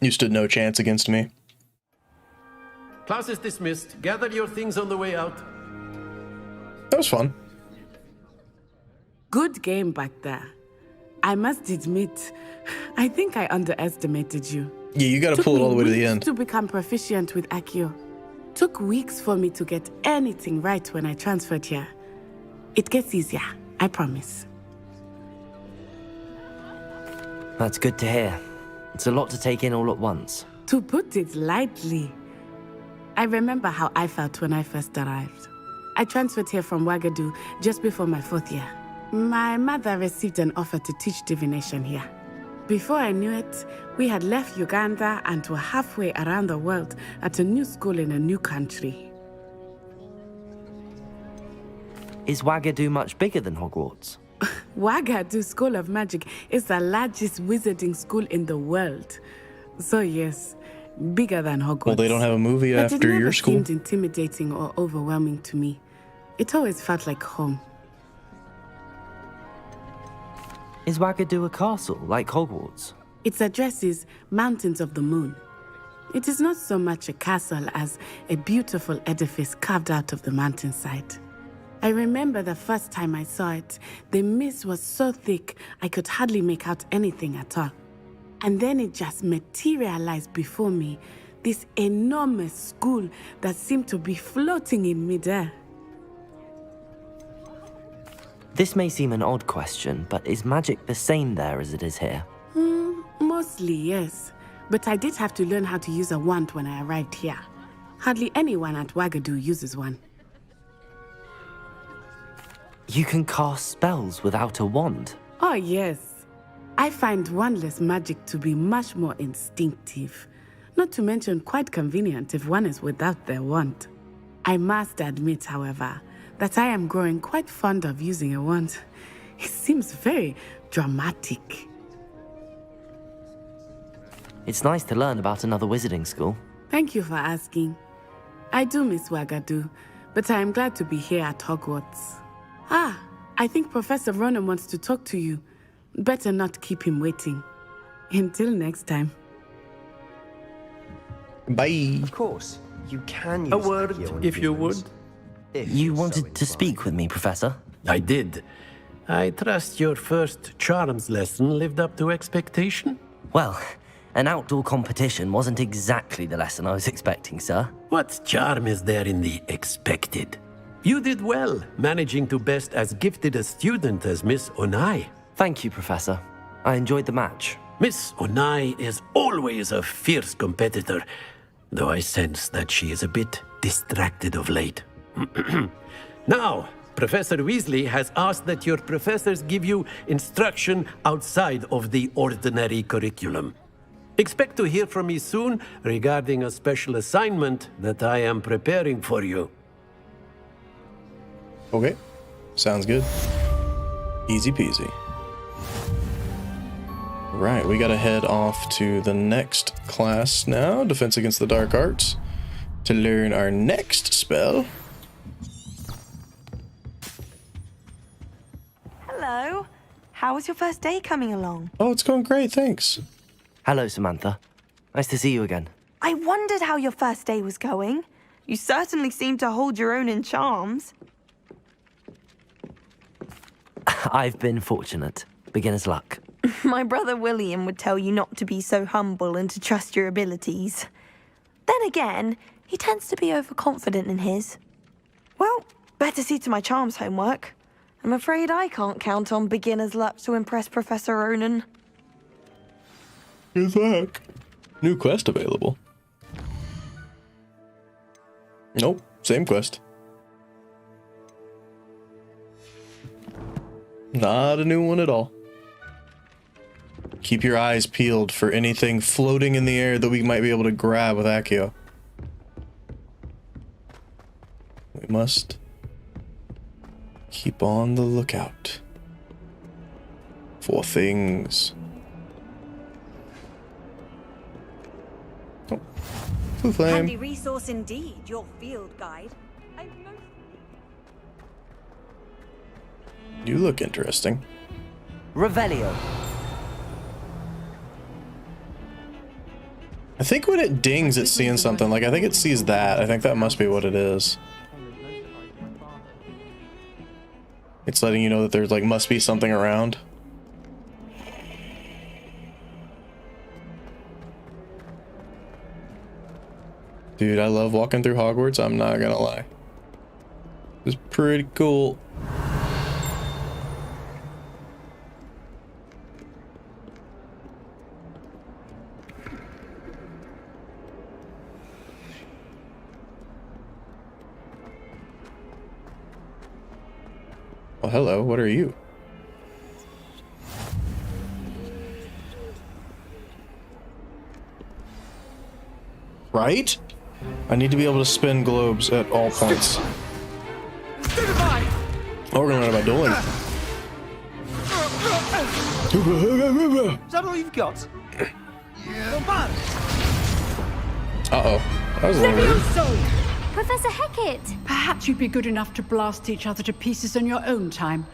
You stood no chance against me. Class is dismissed. Gather your things on the way out. That was fun. Good game back there. I must admit, I think I underestimated you. Yeah, you gotta pull it all the way to the end. To become proficient with Accio. Took weeks for me to get anything right when I transferred here. It gets easier, I promise. That's good to hear. It's a lot to take in all at once. To put it lightly, I remember how I felt when I first arrived. I transferred here from Wagadu just before my 4th year. My mother received an offer to teach divination here. Before I knew it, we had left Uganda and were halfway around the world at a new school in a new country. Is Wagadu much bigger than Hogwarts? Wagadu School of Magic is the largest wizarding school in the world. So yes, bigger than Hogwarts. Well, they don't have a movie after your school. It never seemed intimidating or overwhelming to me. It always felt like home. Is Wagadu a castle, like Hogwarts? Its address is Mountains of the Moon. It is not so much a castle as a beautiful edifice carved out of the mountainside. I remember the first time I saw it, the mist was so thick I could hardly make out anything at all. And then it just materialized before me, this enormous school that seemed to be floating in midair. This may seem an odd question, but is magic the same there as it is here? Mostly, yes. But I did have to learn how to use a wand when I arrived here. Hardly anyone at Wagadu uses one. You can cast spells without a wand? Oh, yes. I find wandless magic to be much more instinctive. Not to mention quite convenient if one is without their wand. I must admit, however, that I am growing quite fond of using a wand. It seems very dramatic. It's nice to learn about another wizarding school. Thank you for asking. I do miss Wagadu, but I am glad to be here at Hogwarts. Ah, I think Professor Ronan wants to talk to you. Better not keep him waiting. Until next time. Bye. Of course, you can use A word, Accio on if you humans, would. if You you're so wanted to speak inclined. with me, Professor? I did. I trust your first charms lesson lived up to expectation? Well, an outdoor competition wasn't exactly the lesson I was expecting, sir. What charm is there in the expected? You did well, managing to best as gifted a student as Miss Onai. Thank you, Professor. I enjoyed the match. Miss Onai is always a fierce competitor, though I sense that she is a bit distracted of late. Now, Professor Weasley has asked that your professors give you instruction outside of the ordinary curriculum. Expect to hear from me soon regarding a special assignment that I am preparing for you. Okay. Sounds good. Easy peasy. Right, we gotta head off to the next class now, Defense Against the Dark Arts, to learn our next spell. Hello. How was your first day coming along? Oh, it's going great, thanks. Hello, Samantha. Nice to see you again. I wondered how your first day was going. You certainly seem to hold your own in charms. I've been fortunate. Beginner's luck. My brother William would tell you not to be so humble and to trust your abilities. Then again, he tends to be overconfident in his. Well, better see to my charms homework. I'm afraid I can't count on beginner's luck to impress Professor Ronan. Good luck. New quest available. Nope, same quest. Not a new one at all. Keep your eyes peeled for anything floating in the air that we might be able to grab with Accio. We must keep on the lookout for things. Oh, blue flame. Handy resource indeed, your field guide. You look interesting. Revelio. I think when it dings, it's seeing something. Like, I think it sees that. I think that must be what it is. It's letting you know that there's, like, must be something around. Dude, I love walking through Hogwarts, I'm not gonna lie. It's pretty cool. Well, hello, what are you? Right? I need to be able to spin globes at all points. Oh, we're gonna learn about dueling. Is that all you've got? Uh-oh. That was a little rude. Professor Hecat! Perhaps you'd be good enough to blast each other to pieces in your own time.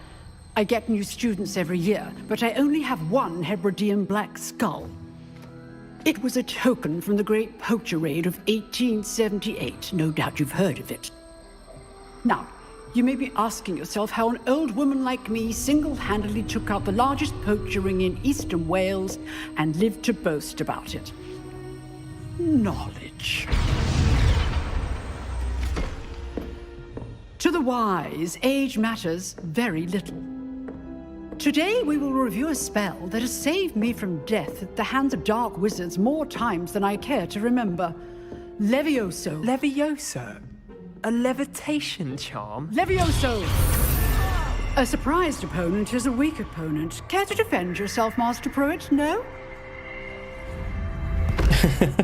I get new students every year, but I only have one Hebridean black skull. It was a token from the Great Poacher Raid of 1878. No doubt you've heard of it. Now, you may be asking yourself how an old woman like me single-handedly took out the largest poacher ring in eastern Wales and lived to boast about it. Knowledge. To the wise, age matters very little. Today we will review a spell that has saved me from death at the hands of dark wizards more times than I care to remember. Levioso. Levioso? A levitation charm? Levioso! A surprised opponent is a weak opponent. Care to defend yourself, Master Pruitt? No?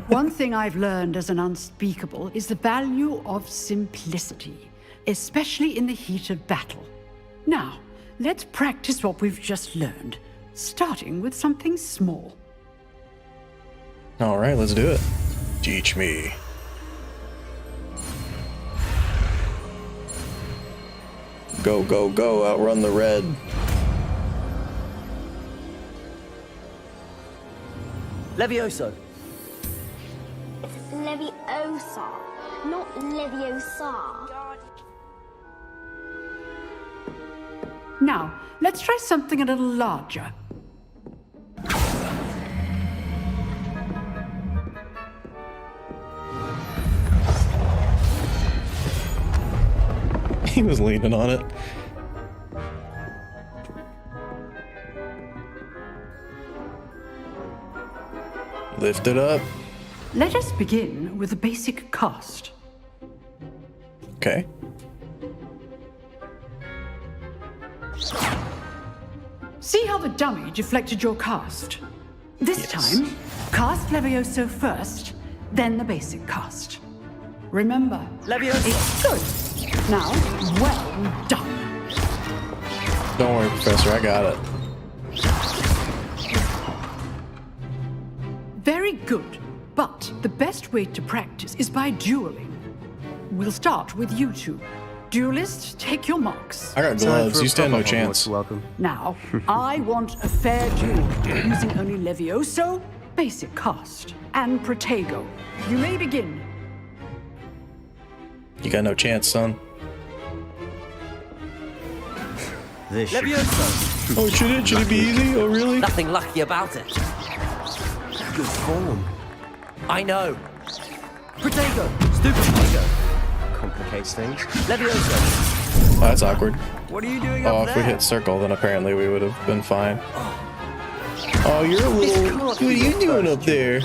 One thing I've learned as an unspeakable is the value of simplicity, especially in the heat of battle. Now, let's practice what we've just learned, starting with something small. All right, let's do it. Teach me. Go, go, go, outrun the red. Levioso. It's Leviosa, not Leviosa. Now, let's try something a little larger. He was leaning on it. Lift it up. Let us begin with a basic cast. Okay. See how the dummy deflected your cast? This Yes. time, cast Levioso first, then the basic cast. Remember, Levioso. it's good. Now, well done. Don't worry, Professor, I got it. Very good, but the best way to practice is by dueling. We'll start with you two. Duelists, take your marks. I got gloves, you stand no chance. Welcome. Now, I want a fair duel, using only Levioso, basic cast, and Protego. You may begin. You got no chance, son. This Levioso. Oh, should it be easy? Oh, really? Nothing lucky about it. good form. I know. Protego. Stupid Protego. Complicates things. Levioso. Oh, that's awkward. What are you doing Oh, up if we there? hit circle, then apparently we would have been fine. Oh, you're a little... What are you doing up there?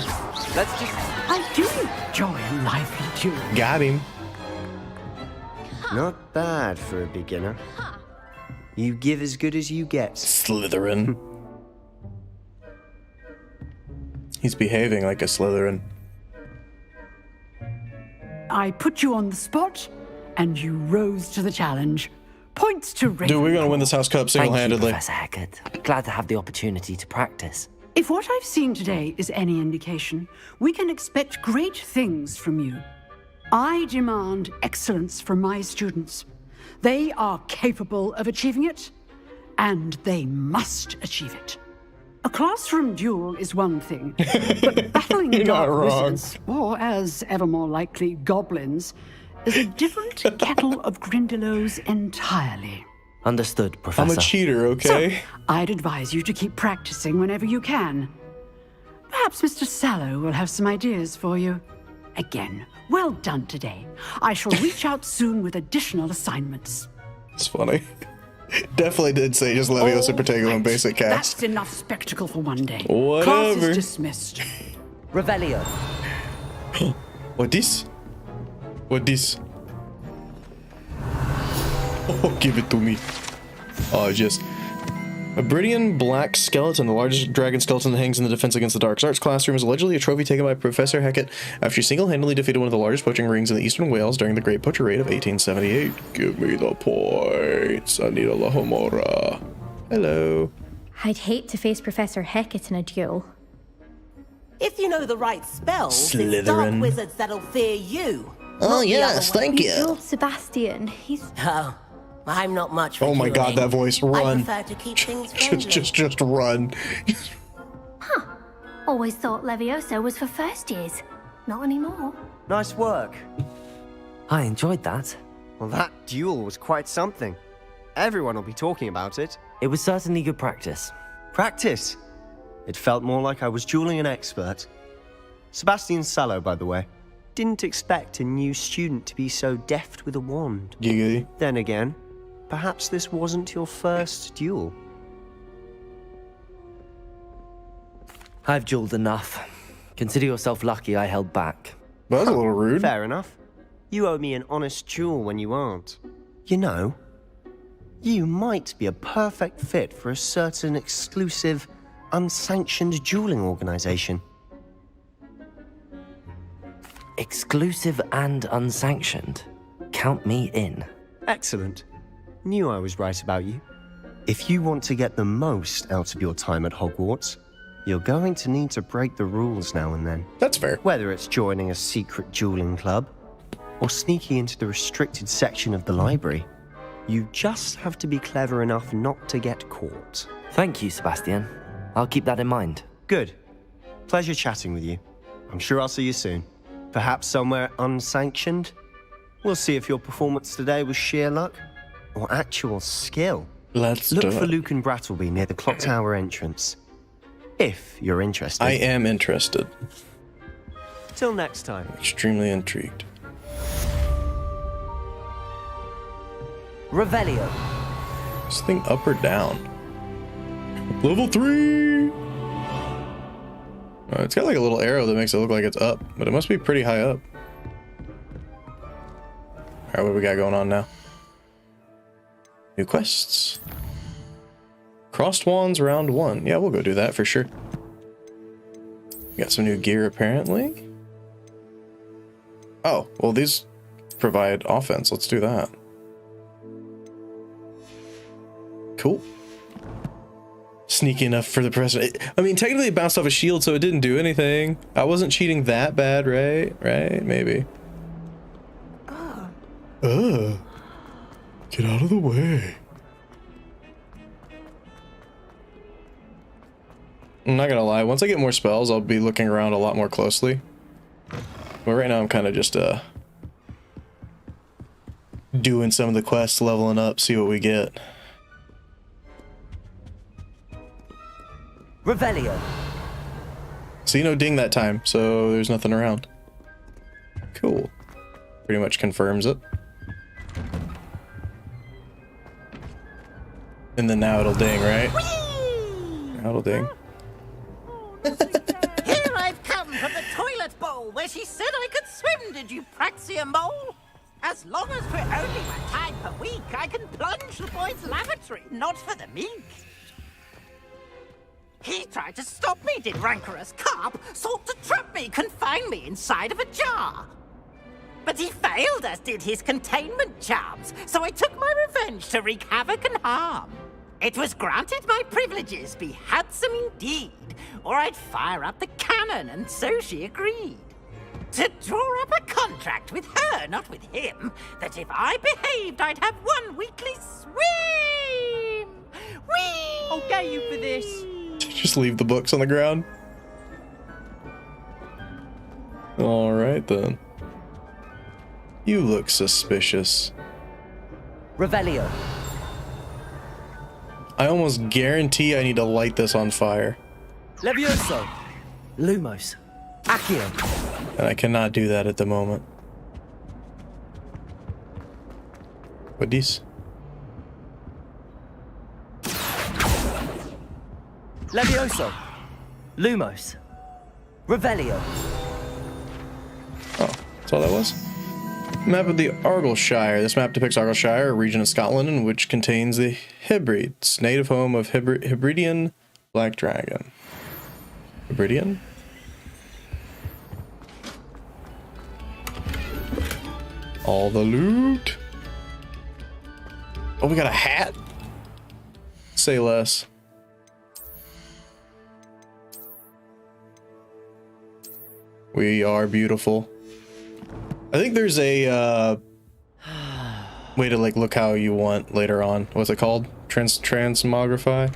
Let's just... I do enjoy a lively duel. Got him. Not bad for a beginner. You give as good as you get. Slytherin. He's behaving like a Slytherin. I put you on the spot, and you rose to the challenge. Points to Ravenclaw. Dude, we're gonna win this house cup Thank you, single-handedly. Professor Hecat. Glad to have the opportunity to practice. If what I've seen today is any indication, we can expect great things from you. I demand excellence from my students. They are capable of achieving it, and they must achieve it. A classroom duel is one thing, but battling You're not dark wrong. wizards, or as ever more likely, goblins, is a different kettle of Grindylows entirely. Understood, I'm Professor. a cheater, okay? So, I'd advise you to keep practicing whenever you can. Perhaps Mr. Sallow will have some ideas for you. Again, well done today. I shall reach out soon with additional assignments. It's funny. Definitely did say just Leviosa Protego in basic cast. That's enough spectacle for one day. Whatever. Class is dismissed. Revelio. What this? What this? Oh, give it to me. Oh, just a Bridian black skeleton, the largest dragon skeleton that hangs in the Defense Against the Dark Arts classroom, is allegedly a trophy taken by Professor Hecat after he single-handedly defeated one of the largest poaching rings in the Eastern Wales during the Great Poacher Raid of 1878. Give me the points. I need a Lahomora. Hello. I'd hate to face Professor Hecat in a duel. If you know the right spells, it's Slytherin. dark wizards that'll fear you. Oh, not the yes, other way. thank You you. dueled Sebastian. He's... Oh, I'm not much for Oh my god, dueling. that voice. I Run. prefer to keep things friendly. Just run. Always thought Leviosa was for first years. Not anymore. Nice work. I enjoyed that. Well, that duel was quite something. Everyone will be talking about it. It was certainly good practice. Practice. It felt more like I was dueling an expert. Sebastian Sallow, by the way. Didn't expect a new student to be so deft with a wand. Giggity. Then again, perhaps this wasn't your first duel. I've dueled enough. Consider yourself lucky I held back. That was a little rude. Fair enough. You owe me an honest duel when you aren't. You know, you might be a perfect fit for a certain exclusive, unsanctioned dueling organization. Exclusive and unsanctioned. Count me in. Excellent. Knew I was right about you. If you want to get the most out of your time at Hogwarts, you're going to need to break the rules now and then. That's fair. Whether it's joining a secret dueling club or sneaking into the restricted section of the library, you just have to be clever enough not to get caught. Thank you, Sebastian. I'll keep that in mind. Good. Pleasure chatting with you. I'm sure I'll see you soon. Perhaps somewhere unsanctioned? We'll see if your performance today was sheer luck or actual skill. Let's Look do for it. Luke and Brattleby near the clock tower entrance. If you're interested. I am interested. Till next time. Extremely intrigued. Revelio. This thing up or down? Level 3! It's got like a little arrow that makes it look like it's up, but it must be pretty high up. Alright, what we got going on now? New quests. Crossed Wands round 1. Yeah, we'll go do that for sure. Got some new gear apparently. Oh, well these provide offense. Let's do that. Cool. Sneaky enough for the professor. I mean, technically it bounced off a shield, so it didn't do anything. I wasn't cheating that bad, right? Right? Maybe. Get out of the way. I'm not gonna lie, once I get more spells, I'll be looking around a lot more closely. But right now I'm kind of just doing some of the quests, leveling up, see what we get. Revelio. See, no ding that time, so there's nothing around. Cool. Pretty much confirms it. And then now it'll ding, right? Now it'll ding. Here I've come from the toilet bowl where she said I could swim, did you Praxia mole? As long as for only my time per week, I can plunge the boy's lavatory, not for the meek. He tried to stop me, did rancorous carp, sought to trap me, confine me inside of a jar. But he failed, as did his containment charms, so I took my revenge to wreak havoc and harm. It was granted my privileges be handsome indeed, or I'd fire up the cannon, and so she agreed. To draw up a contract with her, not with him, that if I behaved, I'd have one weekly swim! Whee! this. Just leave the books on the ground. All right then. You look suspicious. Revelio. I almost guarantee I need to light this on fire. Levioso. Lumos. Accio. And I cannot do that at the moment. What these? Levioso. Lumos. Revelio. Oh, that's all that was? Map of the Argyllshire. This map depicts Argyllshire, a region of Scotland in which contains the Hebrides, native home of Hebridean black dragon. Hebridean? All the loot. Oh, we got a hat? Say less. We are beautiful. I think there's a way to like look how you want later on. What's it called? Transmogrify?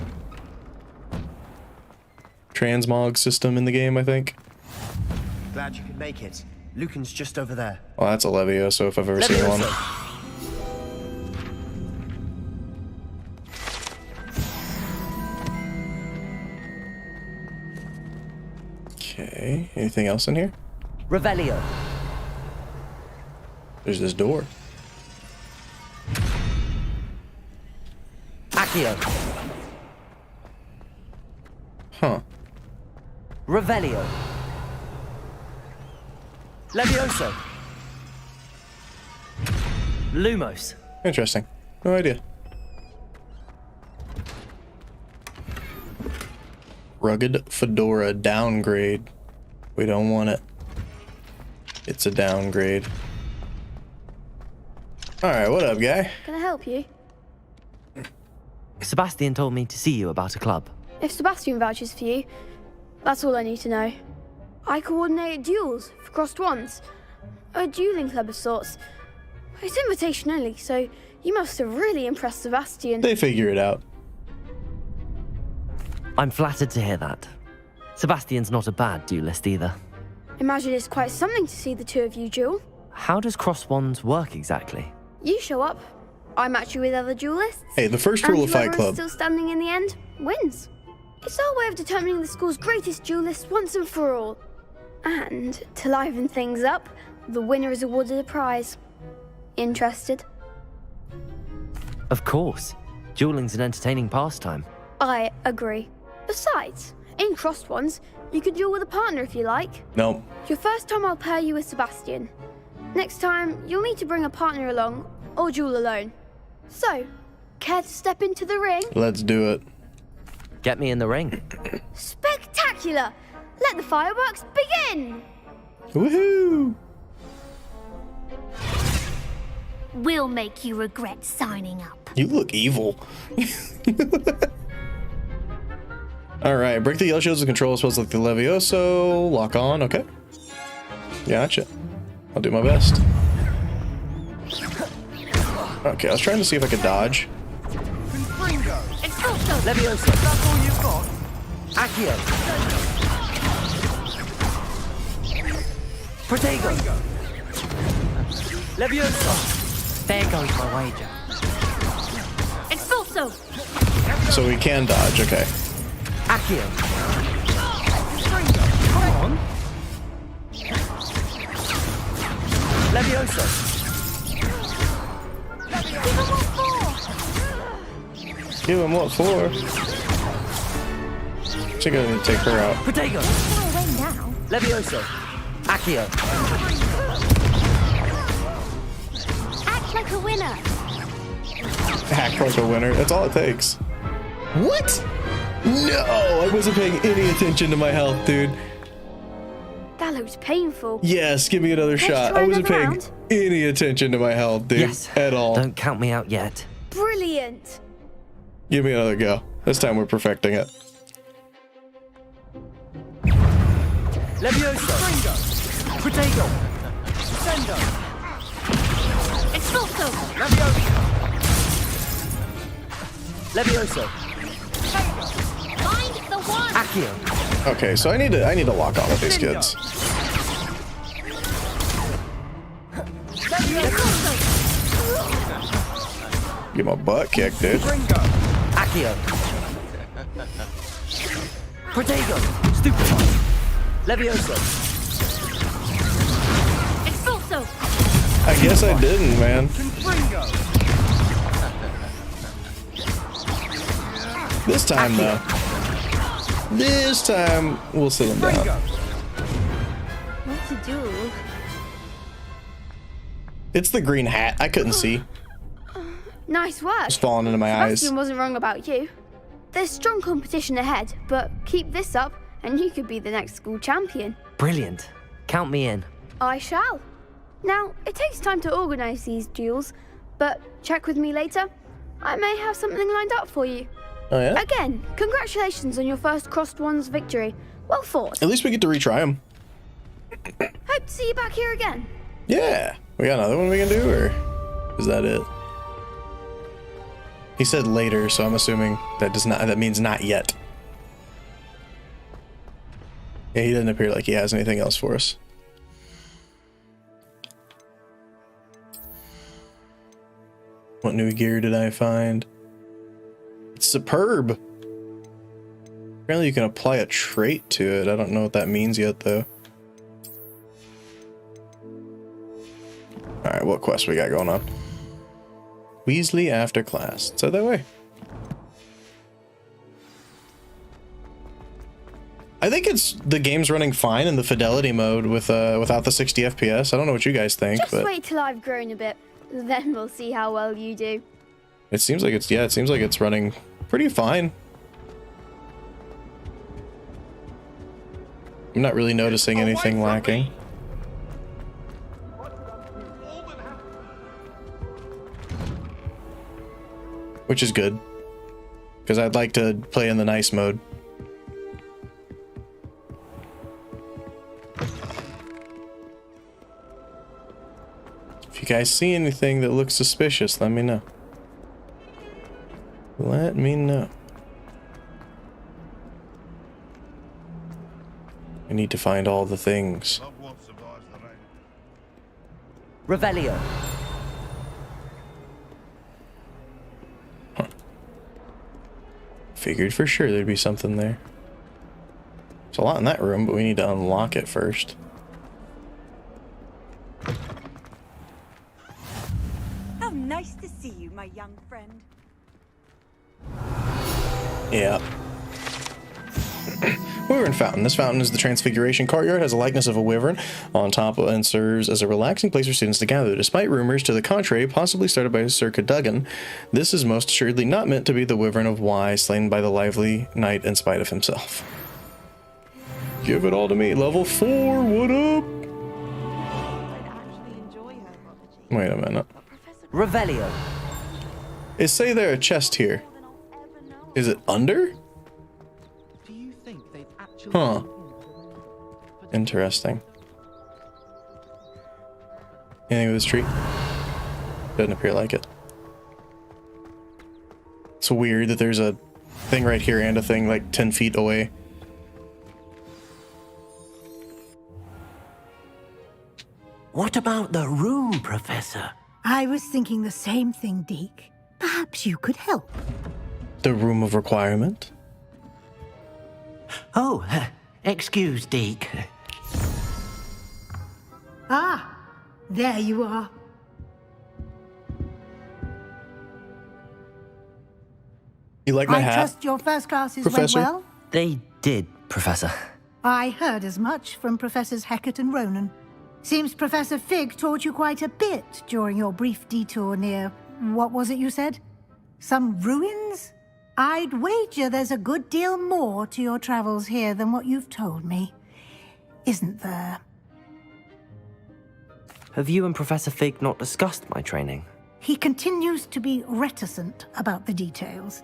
Transmog system in the game, I think. Glad you could make it. Lucan's just over there. Well, that's a Levioso if I've ever seen one. Okay, anything else in here? Revelio. There's this door. Accio. Huh. Revelio. Levioso. Lumos. Interesting. No idea. Rugged fedora downgrade. We don't want it. It's a downgrade. Alright, what up, guy? Can I help you? Sebastian told me to see you about a club. If Sebastian vouches for you, that's all I need to know. I coordinate duels for crossed ones. A dueling club of sorts. It's invitation only, so you must have really impressed Sebastian. They figure it out. I'm flattered to hear that. Sebastian's not a bad duelist either. Imagine it's quite something to see the two of you duel. How does cross wands work exactly? You show up, I match you with other duelists. Hey, the first rule of Fight Club Club. Still standing in the end wins. It's our way of determining the school's greatest duelist once and for all. And to liven things up, the winner is awarded a prize. Interested? Of course. Dueling's an entertaining pastime. I agree. Besides, in crossed ones, you could duel with a partner if you like. Nope. Your first time I'll pair you with Sebastian. Next time, you'll need to bring a partner along, or duel alone. So, care to step into the ring? Let's do it. Get me in the ring. Spectacular! Let the fireworks begin! Woohoo! We'll make you regret signing up. You look evil. Alright, break the yellow shields with control spells like the Levioso. Lock on, okay. Gotcha. I'll do my best. Okay, I was trying to see if I could dodge. Levioso. That's all you've got. Accio. Protego. Levioso. There goes my wager. Expulso. So we can dodge, okay. Accio. Come on. Levioso. Give him what for? She's gonna take her out. Protego. Levioso. Accio. Act like a winner. Act like a winner. That's all it takes. What? No! I wasn't paying any attention to my health, dude. That looks painful. Yes, give me another shot. try I wasn't another paying round? any attention to my health, dude. Yes. At all. Don't count me out yet. Brilliant! Give me another go. This time we're perfecting it. Levioso. Protego. Sendo. Expulso. Levioso. the one. Accio. Okay, so I need to lock on with these kids. Get my butt kicked, dude. Accio. Protego. Stupefy. Levioso. Expulso. I guess I didn't, man. This time, though. This time, we'll sit him down. What's a duel? It's the green hat. I couldn't see. Nice work. It's falling into my eyes. Sebastian wasn't wrong about you. There's strong competition ahead, but keep this up and you could be the next school champion. Brilliant. Count me in. I shall. Now, it takes time to organise these duels, but check with me later. I may have something lined up for you. Oh, yeah? Again, congratulations on your first Crossed Ones victory. Well fought. At least we get to retry them. Hope to see you back here again. Yeah. We got another one we can do, or is that it? He said later, so I'm assuming that means not yet. Yeah, he doesn't appear like he has anything else for us. What new gear did I find? It's superb. Apparently you can apply a trait to it. I don't know what that means yet, though. Alright, what quest we got going on? Weasley after class. It's out that way. I think the game's running fine in the fidelity mode with without the 60 FPS. I don't know what you guys think, Just but wait till I've grown a bit, then we'll see how well you do. it seems like it's running pretty fine. I'm not really noticing anything lacking. Which is good, because I'd like to play in the nice mode. If you guys see anything that looks suspicious, let me know. Let me know. I need to find all the things. Revelio. Figured for sure there'd be something there. There's a lot in that room, but we need to unlock it first. How nice to see you, my young friend. Yeah. Wyvern Fountain. This fountain is the Transfiguration courtyard, has a likeness of a wyvern on top and serves as a relaxing place for students to gather. Despite rumors to the contrary, possibly started by Sir Cadogan, this is most assuredly not meant to be the wyvern of Wye, slain by the lively knight in spite of himself. Give it all to me. Level 4, what up? Wait a minute. Revelio. Is say there a chest here? Is it under? Huh. Interesting. Anything with this tree? Doesn't appear like it. It's weird that there's a thing right here and a thing like 10 feet away. What about the room, Professor? I was thinking the same thing, Deke. Perhaps you could help. The room of requirement? Oh, excuse, Deke. Ah, there you are. You like my I hat? trust your first classes Professor? went well? They did, Professor. I heard as much from Professors Hecat and Ronan. Seems Professor Fig taught you quite a bit during your brief detour near... what was it you said? Some ruins? I'd wager there's a good deal more to your travels here than what you've told me. Isn't there? Have you and Professor Fig not discussed my training? He continues to be reticent about the details,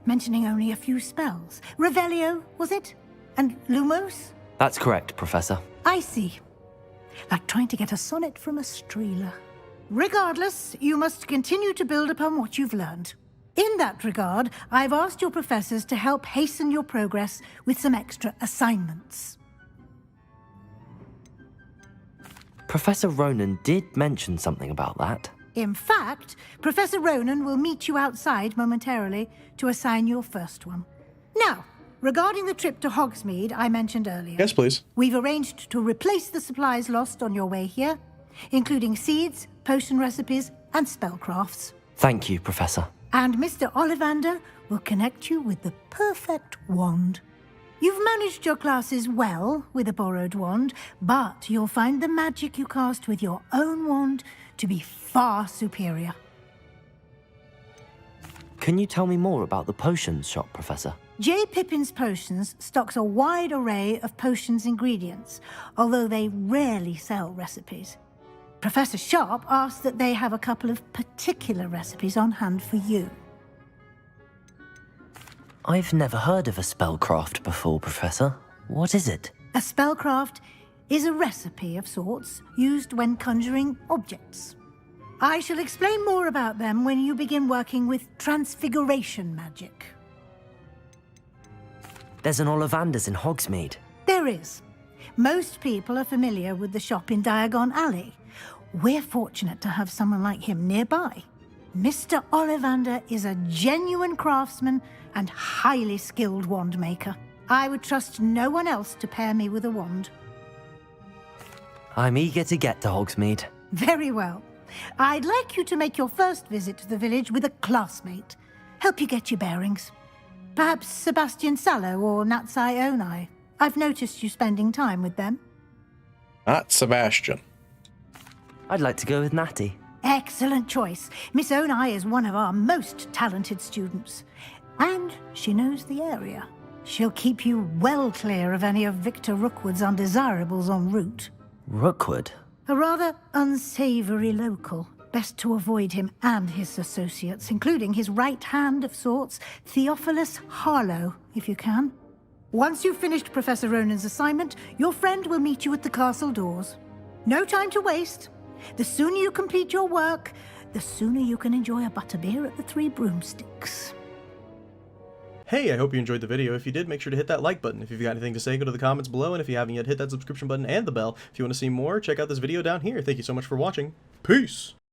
mentioning only a few spells. Revelio, was it? And Lumos? That's correct, Professor. I see. Like trying to get a sonnet from a streeler. Regardless, you must continue to build upon what you've learned. In In that regard, I've asked your professors to help hasten your progress with some extra assignments. Professor Ronan did mention something about that. In fact, Professor Ronan will meet you outside momentarily to assign your first one. Now, regarding the trip to Hogsmeade I mentioned earlier. Yes, please. We've arranged to replace the supplies lost on your way here, including seeds, potion recipes, and spellcrafts. Thank you, Professor. And Mr. Ollivander will connect you with the perfect wand. You've managed your classes well with a borrowed wand, but you'll find the magic you cast with your own wand to be far superior. Can you tell me more about the potions shop, Professor? J. Pippin's Potions stocks a wide array of potions ingredients, although they rarely sell recipes. Professor Sharp asks that they have a couple of particular recipes on hand for you. I've never heard of a spellcraft before, Professor. What is it? A spellcraft is a recipe of sorts used when conjuring objects. I shall explain more about them when you begin working with transfiguration magic. There's an Ollivander's in Hogsmeade. There is. Most people are familiar with the shop in Diagon Alley. We're fortunate to have someone like him nearby. Mr. Ollivander is a genuine craftsman and highly skilled wand maker. I would trust no one else to pair me with a wand. I'm eager to get to Hogsmeade. Very well. I'd like you to make your first visit to the village with a classmate. Help you get your bearings. Perhaps Sebastian Sallow or Natsai Onai. I've noticed you spending time with them. Not Sebastian. I'd like to go with Natty. Excellent choice. Miss Onai is one of our most talented students. And she knows the area. She'll keep you well clear of any of Victor Rookwood's undesirables en route. Rookwood? A rather unsavory local. Best to avoid him and his associates, including his right hand of sorts, Theophilus Harlow, if you can. Once you've finished Professor Ronan's assignment, your friend will meet you at the castle doors. No time to waste. The sooner you complete your work, the sooner you can enjoy a butterbeer at the Three Broomsticks. Hey, I hope you enjoyed the video. If you did, make sure to hit that like button. If you've got anything to say, go to the comments below. And if you haven't yet, hit that subscription button and the bell. If you want to see more, check out this video down here. Thank you so much for watching. Peace!